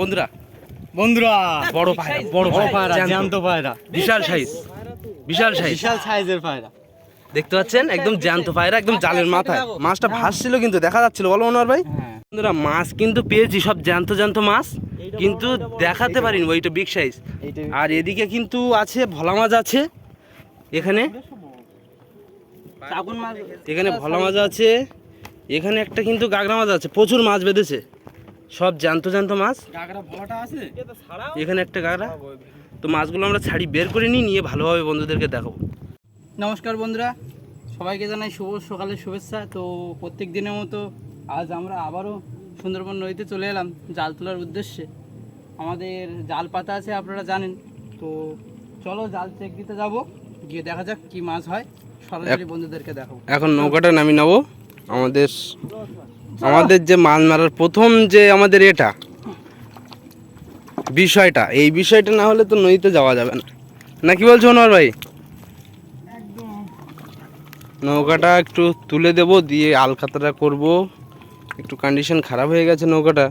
বন্ধুরা বন্ধুরা বড় পায়রা, বড় পায়রা, জ্যান্ত পায়রা, বিশাল সাইজ, বিশাল সাইজ, বিশাল সাইজের পায়রা দেখতে পাচ্ছেন একদম জ্যান্ত পায়রা, একদম জালের মাথায় মাছটা ভাসছিল কিন্তু দেখা যাচ্ছিল, বলো মনোহর ভাই। বন্ধুরা মাছ কিন্তু পেয়েছি, সব জ্যান্ত জ্যান্ত মাছ, কিন্তু দেখাতে পারিনি, ওইটা বিগ সাইজ। আর এদিকে কিন্তু আছে ভোলা মাছ আছে, এখানে এখানে ভোলা মাছ আছে, এখানে একটা কিন্তু গাগরা মাছ আছে, প্রচুর মাছ বেঁধেছে, সব জ্যান্ত জ্যান্ত মাছ। এখানে একটা গাগরা, তো মাছগুলো আমরা ছাড়ি বের করে নিয়ে ভালোভাবে বন্ধুদেরকে দেখাবো। নমস্কার বন্ধুরা, সবাইকে জানাই শুভ সকালের শুভেচ্ছা। তো প্রত্যেক দিনের মতো আজ আমরা আবারও সুন্দরবন নদীতে চলে এলাম জাল তোলার উদ্দেশ্যে। আমাদের জাল পাতা আছে আপনারা জানেন, তো চলো জাল চেক দিতে যাব, গিয়ে দেখা যাক কি মাছ হয়, সরাসরি বন্ধুদেরকে দেখাবো। এখন নৌকাটা নামি নেবো। আমাদের যে মাছ মারার প্রথম যে আমাদের এটা বিষয়টা, এই বিষয়টা না হলে তো নদীতে যাওয়া যাবে না, না কি বলছো মনোহর ভাই? নৌকাটা একটু তুলে দেব, দিয়ে আলখাতাটা করব, একটু কন্ডিশন খারাপ হয়ে গেছে নৌকাটা।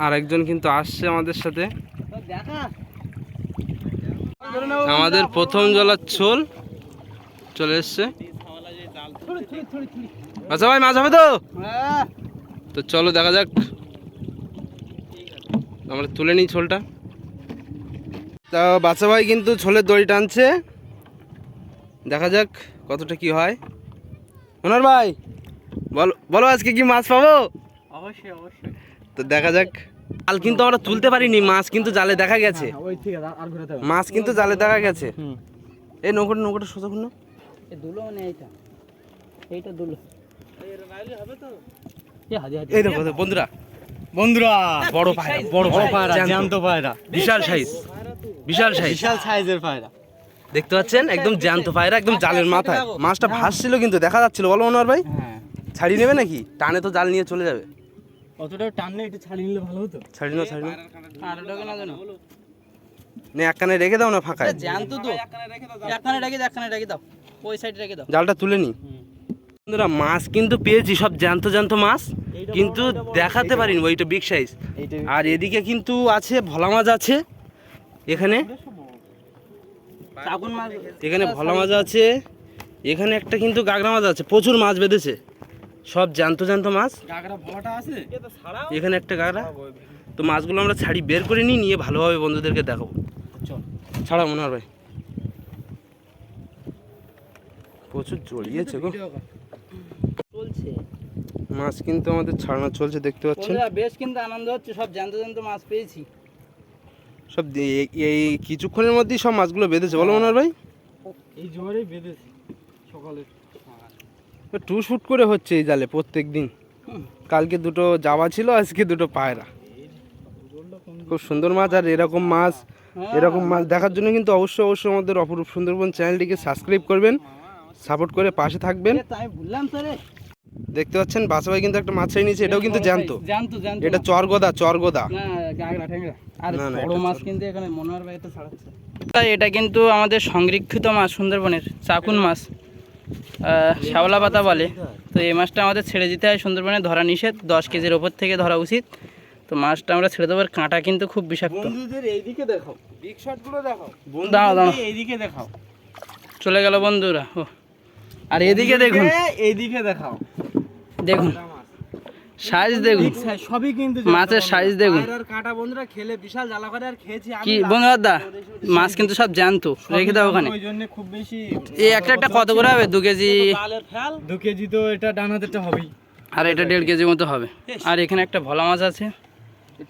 আর একজন কিন্তু আসছে আমাদের সাথে, আমাদের প্রথম জলার ছোল চলে এসছে। আচ্ছা ভাই, মাছ হবে তো? তো চলো দেখা যাক, আমরা তুলে নিই ছোলটা। তা বাচ্চা ভাই কিন্তু ছোলের দড়ি টানছে, দেখা যাক কতটা কি হয়। মনোহর ভাই বলো বলো, আজকে কি মাছ পাবো? অবশ্যই অবশ্যই। তো দেখা যাক। জাল কিন্তু আমরা তুলতে পারিনি, মাছ কিন্তু জালে দেখা গেছে, মাছ কিন্তু জালে দেখা গেছে। এই নৌকাটা সোজা করুন, দুলো মানে এইটা দুলো। এই দেখো বন্ধুরা, বন্ধুরা বড় পায়রা, বড় পায়রা, জ্যান্ত পায়রা, বিশাল সাইজ, বিশাল সাইজ, বিশাল সাইজের পায়রা, দেখতে পাচ্ছেন একদম জ্যান্ত পায়রা, একদম জালের মাথায় মাছটা ভাসছিল কিন্তু দেখা যাচ্ছিল, বলো মনোহর ভাই। ছাড়ি নেবে নাকি? টানে তো জাল নিয়ে চলে যাবে। অতটা টানলে একটু ছাড়িয়ে নিলে ভালো হতো। ছাড়ি নাও, ছাড়ি নাও, নে একখানে রেখে দাও না ফাঁকায়। জ্যান্ত তো একখানে রেখে দাও, ওই সাইডে রেখে দাও। জালটা তুলে নি। বন্ধুরা মাছ কিন্তু পেয়েছি, সব জ্যান্ত জ্যান্ত মাছ, কিন্তু দেখাতে পারিনি, ওইটা বিগ সাইজ। আর এদিকে কিন্তু আছে ভোলা মাছ আছে, এখানে এখানে ভোলা মাছ আছে, এখানে একটা কিন্তু গাগরা মাছ আছে, প্রচুর মাছ বেঁধেছে, সব জ্যান্ত জ্যান্ত মাছ। এখানে একটা গাগরা, তো মাছগুলো আমরা ছাড়ি বের করে নিয়ে ভালোভাবে বন্ধুদেরকে দেখাবো। ছাড়া মনোহর ভাই, প্রচুর জড়িয়েছে গো চলছে মাছ, কিন্তু আমাদের ছাড়ানো চলছে, দেখতে পাচ্ছেন। বেশ কিন্তু আনন্দ হচ্ছে, সব জ্যান্ত জ্যান্ত মাছ পেয়েছি। সব এই কিছুক্ষণের মধ্যেই সব মাছগুলো বেঁধেছে, বলো মনোহর ভাই। এই জোয়ারেই বেঁধেছে সকালে, টু শুট করে হচ্ছে এই জালে প্রত্যেক দিন। কালকে দুটো জাবা ছিল, আজকে দুটো পায়রা, খুব সুন্দর মাছ। আর এরকম মাছ দেখার জন্য কিন্তু অবশ্যই আমাদের অপরূপ সুন্দরবন চ্যানেলটিকে সাবস্ক্রাইব করবেন, সাপোর্ট করে পাশে থাকবেন। দেখতে পাচ্ছেন বাসা ভাই কিন্তু একটা মাছ ছাড়িয়ে নিয়েছে, এটাও কিন্তু জ্যান্ত, এটা চরগোদা বড় মাছ কিন্তু এখানে মনোহর ভাই এটা ছাড়াচ্ছে। এটা কিন্তু আমাদের সংরক্ষিত মাছ, সুন্দরবনের চাকুন মাছ, শ্যাওলা পাতা বলে। তো এই মাছটা আমাদের ছেড়ে দিতে হয়, সুন্দরবনে ধরা নিষেধ, 10 কেজির ওপর থেকে ধরা উচিত। তো মাছটা আমরা ছেড়ে দেবো, কাঁটা কিন্তু খুব বিষাক্ত। এইদিকে দেখাও, বিগ শটগুলো দেখাও, দাঁড়াও এইদিকে দেখাও, চলে গেল বন্ধুরা। ও আর এদিকে দেখুন, এইদিকে দেখাও, দেখুন সাইজ, দেখুন সবই কিন্তু মাছের সাইজ দেখুন। কাঁটা বন্ধুরা খেলে বিশাল জ্বালা করে, আর খেয়েছি কি বন্ধুরা, মাছ কিন্তু সব জ্যান্ত, রেখে দাও ওখানে। ওই জন্য খুব বেশি এই একটা কত করে হবে? 2 কেজি, 2 কেজি তো এটা ডান হাতেরটা হবেই, আর এটা 1.5 কেজি মতো হবে। আর এখানে একটা ভোলা মাছ আছে,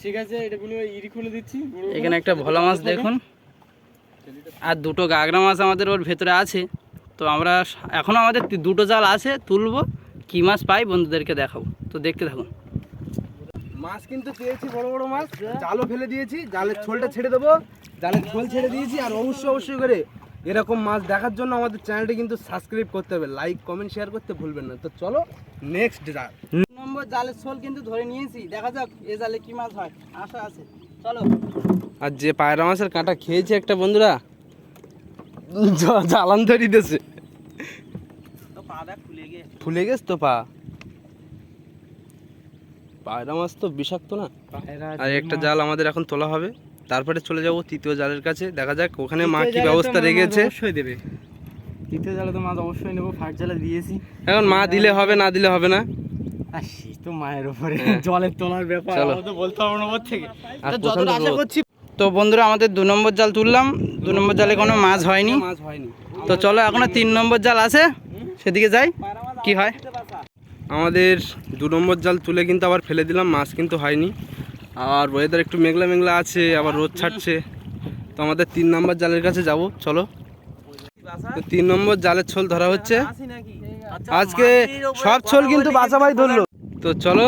ঠিক আছে, এটা ইরি খুলে দিচ্ছি। এখানে একটা ভোলা মাছ দেখুন, আর দুটো গাগরা মাছ আমাদের ওর ভেতরে আছে। তো আমরা এখনও আমাদের 2টো জাল আছে, তুলবো, কি মাছ পাই বন্ধুদেরকে দেখাবো, তো দেখতে থাকুন। মাছ কিন্তু পেয়েছি, বড় বড় মাছ, জালও ফেলে দিয়েছি, জালের ছোলটা ছেড়ে দেবো, জালের ছোল ছেড়ে দিয়েছি। আর অবশ্যই করে এরকম মাছ দেখার জন্য আমাদের চ্যানেলটি কিন্তু সাবস্ক্রাইব করতে হবে, লাইক কমেন্ট শেয়ার করতে ভুলবেন না। তো চলো নেক্সট জাল। নম্বর জালের ছোল কিন্তু ধরে নিয়েছি, দেখা যাক এ জালে কি মাছ হয়, আশা আছে, চলো। আর যে পায়রা মাছের কাঁটা খেয়েছে একটা বন্ধুরা, জ্বালান ধরি দিয়েছে, ফুলে গেছে তো পা। পায়রা মাছ তো বিষাক্ত না। পায়রা আর একটা জাল আমাদের এখন তোলা হবে, তারপরে চলে যাব তৃতীয় জালের কাছে। দেখা যাক ওখানে মা তৃতীয় কি জালে তো ব্যবস্থা মাছ রেখেছে। অবশ্যই দেবে, তৃতীয় জালে তো মাছ অবশ্যই নেবো, ফার্স্ট জালে দিয়েছি। এখন মা দিলে হবে, না দিলে হবে না। আর সেই তো মায়ের উপরে হ্যাঁ। জলের তোলার ব্যাপার, চলো। আমরা তো বলতে পারবো না ওর থেকে। আর তো প্রচণ্ড যতটা আশা রোদ। করছি। তো বন্ধুরা আমাদের 2 নম্বর জাল তুললাম, 2 নম্বর জালে কোনো মাছ হয়নি। মাছ হয়নি। তো চলো এখনো 3 নম্বর জাল আছে, সেদিকে যাই কি হয়। আমাদের 2 নম্বর জাল তুলে কিন্তু আবার ফেলে দিলাম, মাছ কিন্তু হয়নি। আর ওয়েদার একটু মেঘলা মেঘলা আছে, আবার রোদ ছাড়ছে। তো আমাদের 3 নম্বর জালের কাছে যাব, চলো। তো 3 নম্বর জালের ছোল ধরা হচ্ছে আজকে। সব ছোল কিন্তু বাছা ভাই ধরলো। তো চলো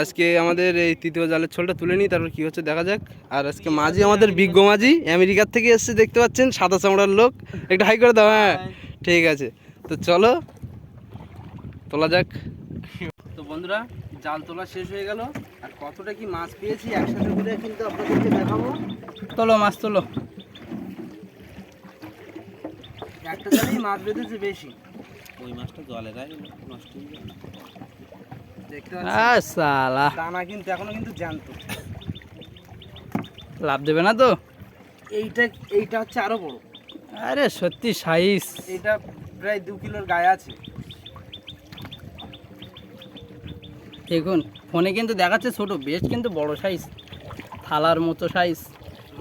আজকে আমাদের এই তৃতীয় জালের ছোলটা তুলে নিই, তারপর কি হচ্ছে দেখা যাক। আর আজকে মাঝি আমাদের বিজ্ঞ মাঝি আমেরিকার থেকে এসছে, দেখতে পাচ্ছেন, সাদা চামড়ার লোক। একটু হাই করে দাও। হ্যাঁ ঠিক আছে, তো চলো তোলা যাক। তো বন্ধুরা জাল তোলা শেষ হয়ে গেল, আর কতটা কি মাছ পেয়েছি একসাথে করে কিন্তু আপনাদেরকে দেখাবো। তোলো মাছ তোলো। একটা জালেই মাছ বেঁধেছে বেশি। ওই মাছটা জলে গায়ে নষ্ট হয়ে যায়। দেখতে সালা দানা কিন্তু এখনো কিন্তু জ্যান্ত। লাভ দেবে না তো? এইটা হচ্ছে আরো বড়। আরে সত্যি সাইজ। এটা প্রায় 2 কিলোর গায়ে আছে। দেখুন ফোনে কিন্তু দেখাচ্ছে ছোট, বেশ কিন্তু বড় সাইজ, থালার মতো সাইজ।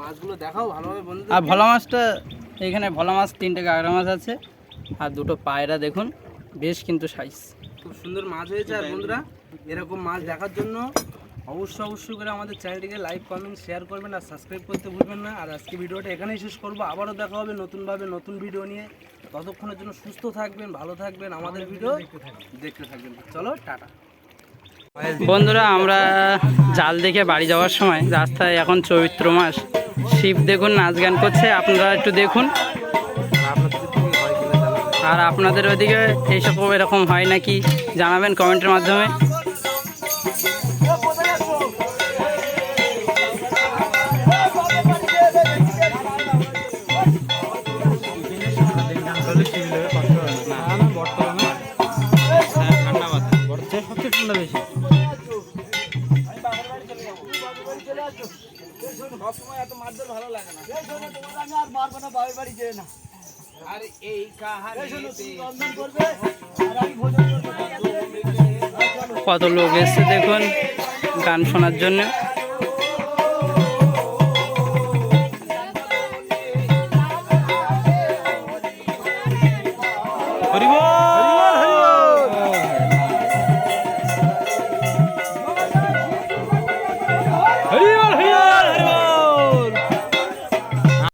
মাছগুলো দেখাও ভালোভাবে বন্ধু। আর ভোলা মাছটা, এখানে ভোলা মাছ 3টে কাঁকড়া মাছ আছে, আর 2টো পায়রা দেখুন, বেশ কিন্তু সাইজ। খুব সুন্দর মাছ হয়েছে। আর বন্ধুরা এরকম মাছ দেখার জন্য অবশ্যই করে আমাদের চ্যানেলটিকে লাইক, কমেন্ট, শেয়ার করবেন আর সাবস্ক্রাইব করতে ভুলবেন না। আর আজকে ভিডিওটা এখানেই শেষ করবো, আবারও দেখা হবে নতুনভাবে নতুন ভিডিও নিয়ে। ততক্ষণের জন্য সুস্থ থাকবেন, ভালো থাকবেন, আমাদের ভিডিও দেখতে থাকবেন। চলো টাটা। বন্ধুরা আমরা জাল দেখে বাড়ি যাওয়ার সময় রাস্তায়, এখন চৈত্র মাস, শিব দেখুন নাচ গান করছে, আপনারা একটু দেখুন। আর আপনাদের ওইদিকে এইসব এরকম হয় নাকি জানাবেন কমেন্টের মাধ্যমে। কত লোক এসছে দেখুন গান শোনার জন্য।